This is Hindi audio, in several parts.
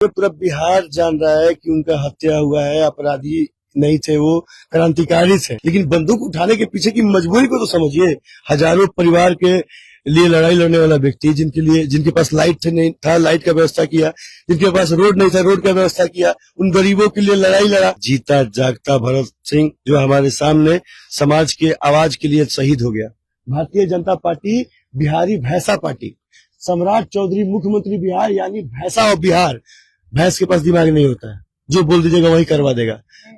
पूरा बिहार जान रहा है कि उनका हत्या हुआ है, अपराधी नहीं थे, वो क्रांतिकारी थे। लेकिन बंदूक उठाने के पीछे की मजबूरी को तो समझिए। हजारों परिवार के लिए लड़ाई लड़ने वाला व्यक्ति, जिनके पास लाइट नहीं था, लाइट का व्यवस्था किया, जिनके पास रोड नहीं था, रोड का व्यवस्था किया, उन गरीबों के लिए लड़ाई लड़ा। जीता जागता भगत सिंह जो हमारे सामने समाज के आवाज के लिए शहीद हो गया। भारतीय जनता पार्टी बिहारी भैंसा पार्टी, सम्राट चौधरी मुख्यमंत्री बिहार यानी भैंसा और बिहार। भैंस के पास दिमाग नहीं होता है, जो बोल दीजिएगा वही करवा देगा।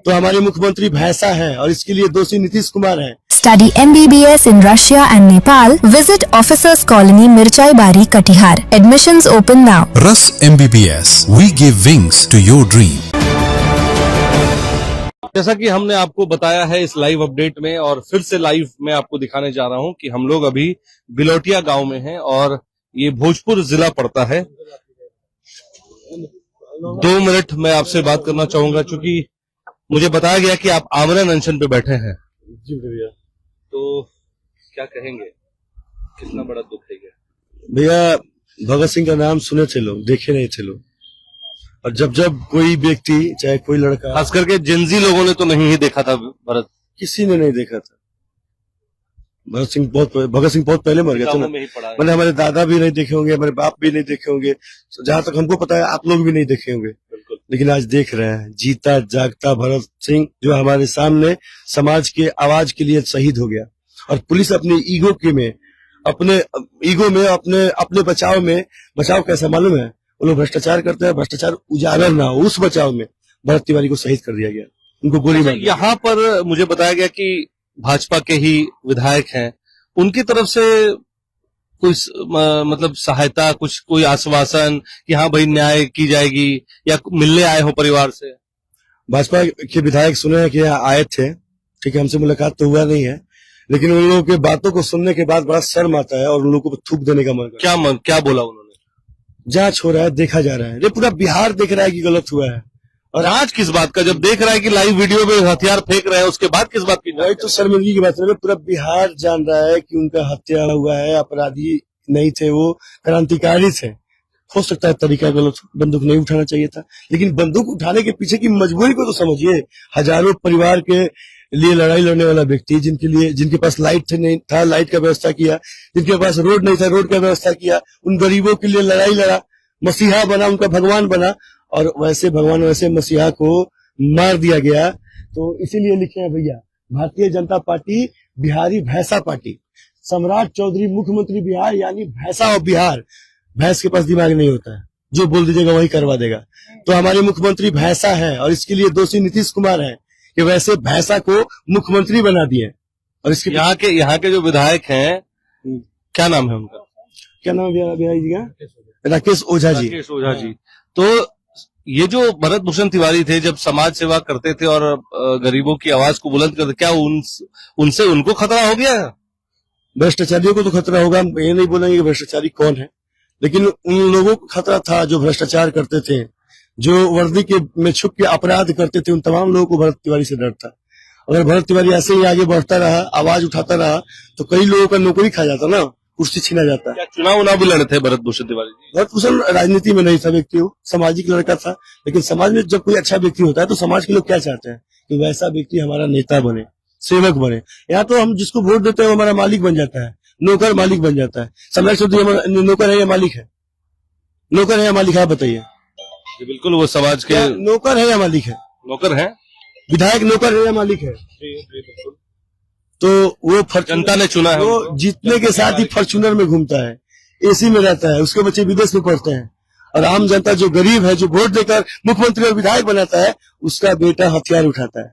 तो हमारे मुख्यमंत्री भैंसा है और इसके लिए दोषी नीतीश कुमार है। Study MBBS in Russia and Nepal. Visit Officers Colony, Mirchai Bari, Katihar. Admissions open now. Rus MBBS. We give wings to your dream. जैसा कि हमने आपको बताया है इस लाइव अपडेट में, और फिर से लाइव में आपको दिखाने जा रहा हूं कि हम लोग अभी बिलोटिया गांव में हैं और ये भोजपुर जिला पड़ता है। 2 मिनट मैं आपसे बात करना चाहूंगा, क्योंकि मुझे बताया गया कि आप आमरण अनशन पे बैठे हैं। जी भैया। तो क्या कहेंगे, कितना बड़ा दुख है ये? भैया, भगत सिंह का नाम सुने थे लोग, देखे नहीं थे लोग। और जब कोई व्यक्ति, चाहे कोई लड़का, खास करके जिंजी लोगों ने तो नहीं ही देखा था भरत, किसी ने नहीं देखा था। भगत सिंह बहुत पहले मर गए थे ना। मैंने हमारे दादा भी नहीं देखे होंगे, हमारे बाप भी नहीं देखे होंगे, जहां तक हमको पता है आप लोग भी नहीं देखे होंगे। लेकिन आज देख रहे हैं जीता जागता भगत सिंह जो हमारे सामने समाज के आवाज के लिए शहीद हो गया। और पुलिस अपने ईगो में अपने बचाव कैसा मालूम है? वो लोग भ्रष्टाचार करते हैं, भ्रष्टाचार उजागर ना हो उस बचाव में भरत तिवारी को शहीद कर दिया गया, उनको गोली मार। यहाँ पर मुझे बताया गया कि भाजपा के ही विधायक हैं, उनकी तरफ से कोई मतलब सहायता, कोई आश्वासन कि हाँ भाई न्याय की जाएगी, या मिलने आए हो परिवार से? भाजपा के विधायक सुने हैं कि यहाँ आए थे, ठीक है, हमसे मुलाकात तो हुआ नहीं है, लेकिन उन लोगों के बातों को सुनने के बाद बड़ा शर्म आता है और उन लोगों को थूक देने का मन। क्या बोला उन्होंने? जांच हो रहा है, देखा जा रहा है। ये पूरा बिहार देख रहा है कि गलत हुआ है। और आज किस बात का? जब देख रहा है कि लाइव वीडियो में हथियार फेंक रहे हैं, उसके बाद किस बात की? वही तो शर्मिंदगी की बात है। पूरा बिहार जान रहा है कि उनका हत्या हुआ है, अपराधी नहीं थे, वो क्रांतिकारी थे। हो सकता है तरीका गलत, बंदूक नहीं उठाना चाहिए था, लेकिन बंदूक उठाने के पीछे की मजबूरी को तो समझिए। हजारों परिवार के लिए लड़ाई लड़ने वाला व्यक्ति, जिनके पास लाइट नहीं था, लाइट का व्यवस्था किया, जिनके पास रोड नहीं था, रोड का व्यवस्था किया, उन गरीबों के लिए लड़ाई लड़ा, मसीहा बना, उनका भगवान बना, और वैसे भगवान वैसे मसीहा को मार दिया गया। तो इसीलिए लिखे हैं भैया, भारतीय जनता पार्टी बिहारी भैंसा पार्टी, सम्राट चौधरी मुख्यमंत्री बिहार यानी भैंसा और बिहार। भैंस के पास दिमाग नहीं होता है, जो बोल दीजिएगा वही करवा देगा। तो हमारे मुख्यमंत्री भैंसा है और इसके लिए दोषी नीतीश कुमार है कि वैसे भैंसा को मुख्यमंत्री बना दिए। और इसके यहाँ के जो विधायक हैं, क्या नाम है उनका? क्या नाम है? राकेश ओझा जी। तो ये जो भरत भूषण तिवारी थे, जब समाज सेवा करते थे और गरीबों की आवाज को बुलंद करते, क्या उनसे उनको खतरा हो गया? भ्रष्टाचारियों को तो खतरा होगा, ये नहीं बोलेंगे कि भ्रष्टाचारी कौन है, लेकिन उन लोगों को खतरा था जो भ्रष्टाचार करते थे, जो वर्दी के में छुप के अपराध करते थे। उन तमाम लोगों को भरत तिवारी से डर था। अगर भरत तिवारी ऐसे ही आगे बढ़ता रहा, आवाज उठाता रहा, तो कई लोगों का नौकरी खा जाता ना, कुर्सी छीना जाता। क्या चुनाव भी लड़े थे भरत भूषण तिवारी? भरत भूषण राजनीति में नहीं था व्यक्ति, वो सामाजिक लड़का था। लेकिन समाज में जब कोई अच्छा व्यक्ति होता है तो समाज के लोग क्या चाहते हैं कि वैसा व्यक्ति हमारा नेता बने, सेवक बने। यहाँ तो हम जिसको वोट देते हैं वो हमारा मालिक बन जाता है, नौकर मालिक बन जाता है। सम्राट चौधरी नौकर है या मालिक है? नौकर है या मालिक है, बताइए। बिल्कुल, वो समाज के नौकर है या मालिक है? नौकर है। विधायक नौकर है या मालिक है? तो वो जनता ने चुना है, वो जीतने के साथ ही फॉर्च्यूनर में घूमता है, एसी में रहता है, उसके बच्चे विदेश में पढ़ते हैं। और आम जनता जो गरीब है, जो वोट देकर मुख्यमंत्री और विधायक बनाता है, उसका बेटा हथियार उठाता है,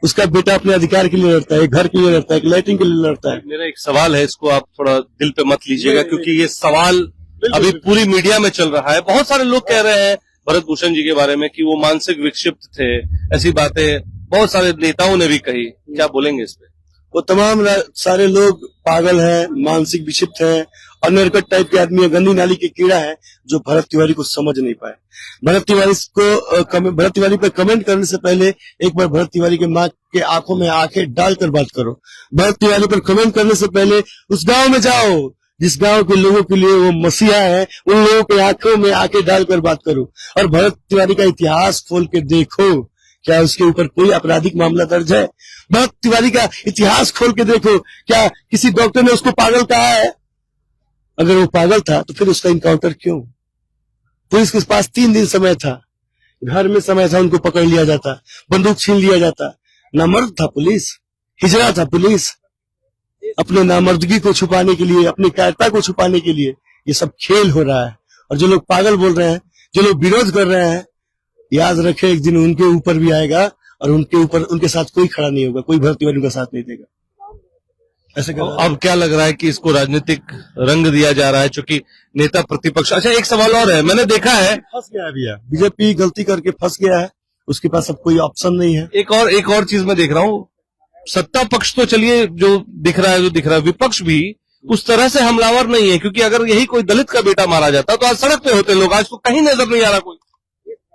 उसका बेटा अपने अधिकार के लिए लड़ता है, घर के लिए लड़ता है, लाइटिंग के लिए लड़ता है। मेरा एक सवाल है, इसको आप थोड़ा दिल पे मत लीजिएगा, क्योंकि ये सवाल अभी पूरी मीडिया में चल रहा है। बहुत सारे लोग कह रहे हैं भरत भूषण जी के बारे में कि वो मानसिक विक्षिप्त थे, ऐसी बातें बहुत सारे नेताओं ने भी कही। क्या बोलेंगे इस पे? वो तमाम सारे लोग पागल हैं, मानसिक विक्षिप्त हैं, अनरकट टाइप के आदमी है, गंदी नाली के कीड़ा है, जो भरत तिवारी को समझ नहीं पाए। भरत तिवारी पर कमेंट करने से पहले एक बार भरत तिवारी के माँ के आंखों में आंखें डालकर बात करो। भरत तिवारी पर कमेंट करने से पहले उस गांव में जाओ जिस गांव के लोगों के लिए वो मसीहा है, उन लोगों के आंखों में आके डालकर बात करो। और भरत तिवारी का इतिहास खोल के देखो, क्या उसके ऊपर कोई आपराधिक मामला दर्ज है? भरत तिवारी का इतिहास खोल के देखो, क्या किसी डॉक्टर ने उसको पागल कहा है? अगर वो पागल था तो फिर उसका इनकाउंटर क्यों? पुलिस के पास 3 दिन समय था, घर में समय था, उनको पकड़ लिया जाता, बंदूक छीन लिया जाता। नामर्द था पुलिस, हिजड़ा था पुलिस, अपने नामर्दगी को छुपाने के लिए, अपनी कायरता को छुपाने के लिए ये सब खेल हो रहा है। और जो लोग पागल बोल रहे हैं, जो लोग विरोध कर रहे हैं, याद रखें एक दिन उनके ऊपर भी आएगा और उनके साथ कोई खड़ा नहीं होगा, कोई भरत तिवारी उनका साथ नहीं देगा। ऐसे कर अब क्या लग रहा है कि इसको राजनीतिक रंग दिया जा रहा है, चूंकि नेता प्रतिपक्ष। अच्छा, एक सवाल और है, मैंने देखा है फंस गया है भैया, बीजेपी गलती करके फंस गया है, उसके पास अब कोई ऑप्शन नहीं है। एक और चीज मैं देख रहा हूँ, सत्ता पक्ष तो चलिए जो दिख रहा है, विपक्ष भी उस तरह से हमलावर नहीं है, क्योंकि अगर यही कोई दलित का बेटा मारा जाता तो आज सड़क पे होते लोग, आज तो कहीं नजर नहीं आ रहा कोई।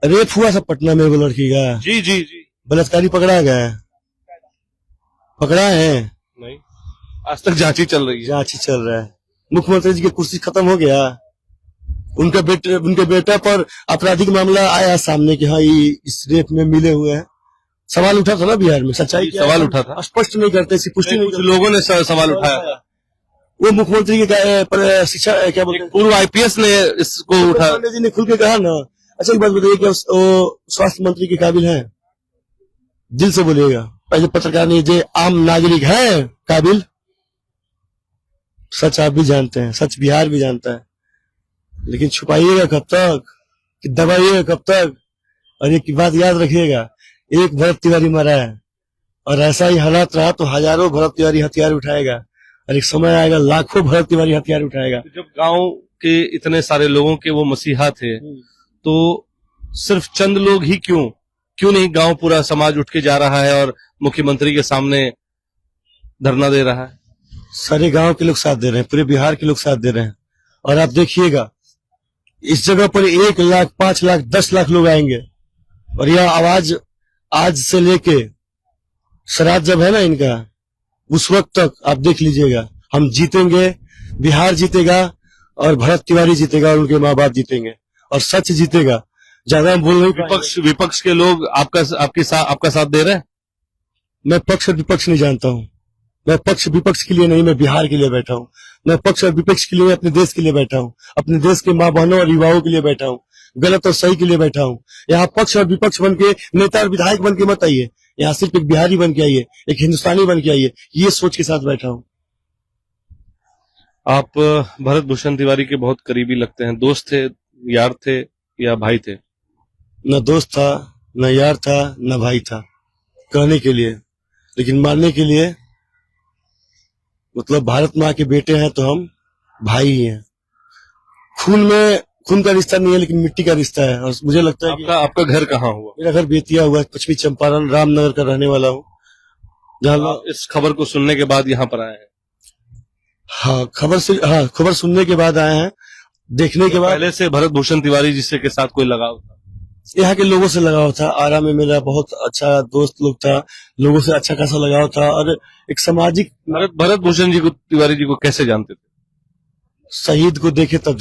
रेप हुआ सब पटना में वो लड़की का, जी जी जी, बलात्कारी पकड़ा गया है, पकड़ा है नहीं, आज तक जांच ही चल रही है। जांच ही चल रहा है। मुख्यमंत्री जी की कुर्सी खत्म हो गया, उनके बेटा पर आपराधिक मामला आया सामने कि हाँ ये इस रेप में मिले हुए हैं। सवाल उठा था ना बिहार में, सच्चाई क्या है? सवाल उठा था, स्पष्ट नहीं करते, इसकी पुष्टि नहीं कुछ करते। लोगों ने सवाल उठाया। वो मुख्यमंत्री के शिक्षा क्या बोलते हैं, पूर्व आईपीएस ने इसको उठा। पांडे जी ने खुल के कहा ना। अच्छा एक बात बताइए, क्या वो स्वास्थ्य मंत्री के काबिल है? दिल से बोलिएगा, पहले पत्रकार नहीं, जो आम नागरिक है काबिल? सच आप भी जानते हैं, सच बिहार भी जानता है, लेकिन छुपाइएगा कब तक, कि दबाइएगा कब तक? और एक बात याद रखिएगा, एक भरत तिवारी मरा है और ऐसा ही हालात रहा तो हजारों भरत तिवारी हथियार उठाएगा, और एक समय आएगा लाखों भरत तिवारी हथियार उठाएगा। जब गांव के इतने सारे लोगों के वो मसीहा थे, तो सिर्फ चंद लोग ही क्यों नहीं गांव पूरा समाज उठ के जा रहा है और मुख्यमंत्री के सामने धरना दे रहा है? सारे गांव के लोग साथ दे रहे हैं, पूरे बिहार के लोग साथ दे रहे हैं। और आप देखिएगा इस जगह पर 1 लाख, 5 लाख, 10 लाख लोग आएंगे, और यह आवाज आज से लेके श्राद्ध जब है ना इनका, उस वक्त तक आप देख लीजिएगा, हम जीतेंगे, बिहार जीतेगा और भरत तिवारी जीतेगा और उनके माँ बाप जीतेंगे और सच जीतेगा। ज्यादा हम बोल नहीं। विपक्ष के लोग आपका साथ दे रहे हैं? मैं पक्ष और विपक्ष नहीं जानता हूँ, मैं पक्ष विपक्ष के लिए नहीं, मैं बिहार के लिए बैठा हूँ। मैं पक्ष और विपक्ष के लिए अपने देश के लिए बैठा हूँ, अपने देश के माँ बहनों और युवाओं के लिए बैठा हूँ, गलत और सही के लिए बैठा हूँ। यहाँ पक्ष और विपक्ष बन के, नेता और विधायक बन के मत आइए, यहाँ सिर्फ एक बिहारी बन के आइए, एक हिंदुस्तानी बन के आइए, ये सोच के साथ बैठा हूँ। आप भरत भूषण तिवारी के बहुत करीबी लगते हैं, दोस्त थे, यार थे या भाई थे? न दोस्त था, न यार था, न भाई था कहने के लिए, लेकिन मानने के लिए, मतलब भारत माँ के बेटे हैं तो हम भाई ही हैं। खून का रिश्ता नहीं है, लेकिन मिट्टी का रिश्ता है। और मुझे लगता है आपका घर कहाँ हुआ? मेरा घर बेतिया हुआ है, पश्चिमी चंपारण रामनगर का रहने वाला हूँ, जहाँ आप इस खबर को सुनने के बाद यहाँ पर आए हैं? खबर सुनने के बाद आए हैं, देखने के बाद। पहले से भरत भूषण तिवारी जिससे के साथ कोई लगाव था? यहाँ के लोगों से लगाव था, आरा में मेरा बहुत अच्छा दोस्त लोग था, लोगों से अच्छा खासा लगाव था, और एक सामाजिक। भरत भूषण जी को, तिवारी जी को कैसे जानते थे? शहीद को देखे तब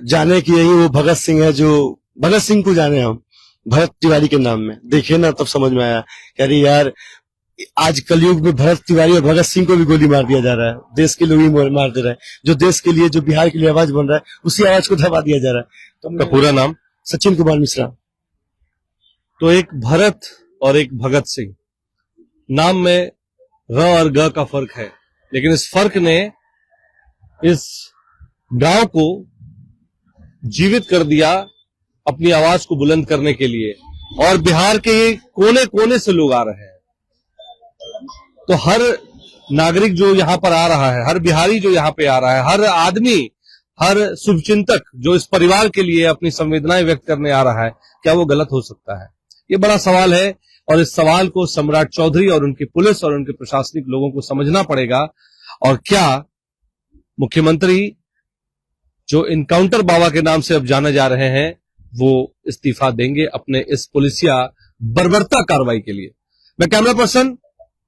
जाने कि यही वो भगत सिंह है, जो भगत सिंह को जाने हम भरत तिवारी के नाम में, देखे ना तब समझ में आया कि अरे यार, आज कलयुग में भरत तिवारी और भगत सिंह को भी गोली मार दिया जा रहा है, देश के लोग ही मार दे रहे हैं, जो देश के लिए, जो बिहार के लिए आवाज बन रहा है, उसी आवाज को दबा दिया जा रहा है। तो आपका पूरा नाम? सचिन कुमार मिश्रा। तो एक भरत और एक भगत सिंह, नाम में र और ग का फर्क है, लेकिन इस फर्क ने इस गांव को जीवित कर दिया अपनी आवाज को बुलंद करने के लिए, और बिहार के कोने कोने से लोग आ रहे हैं। तो हर नागरिक जो यहाँ पर आ रहा है, हर बिहारी जो यहाँ पे आ रहा है, हर आदमी, हर शुभचिंतक जो इस परिवार के लिए अपनी संवेदनाएं व्यक्त करने आ रहा है, क्या वो गलत हो सकता है? ये बड़ा सवाल है, और इस सवाल को सम्राट चौधरी और उनकी पुलिस और उनके प्रशासनिक लोगों को समझना पड़ेगा। और क्या मुख्यमंत्री जो इनकाउंटर बाबा के नाम से अब जाने जा रहे हैं, वो इस्तीफा देंगे अपने इस पुलिसिया बर्बरता कार्रवाई के लिए? मैं कैमरा पर्सन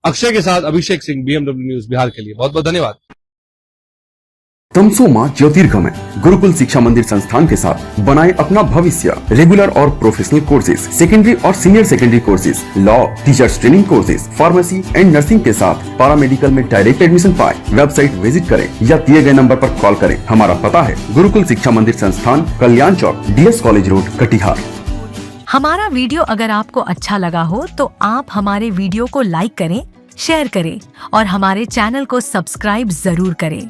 अक्षय के साथ अभिषेक सिंह, BMW न्यूज बिहार के लिए। बहुत बहुत धन्यवाद। तमसोमा ज्योतिर्गमय गुरुकुल शिक्षा मंदिर संस्थान के साथ बनाए अपना भविष्य। रेगुलर और प्रोफेशनल कोर्सेज, सेकेंडरी और senior secondary courses, law, teachers training courses, pharmacy and nursing के साथ पैरामेडिकल में डायरेक्ट एडमिशन पाए। वेबसाइट विजिट करें या दिए गए नंबर पर कॉल करें। हमारा पता है गुरुकुल शिक्षा मंदिर संस्थान, कल्याण चौक, DS कॉलेज रोड, कटिहार। हमारा वीडियो अगर आपको अच्छा लगा हो तो आप हमारे वीडियो को लाइक करें, शेयर करें और हमारे चैनल को सब्सक्राइब जरूर करें।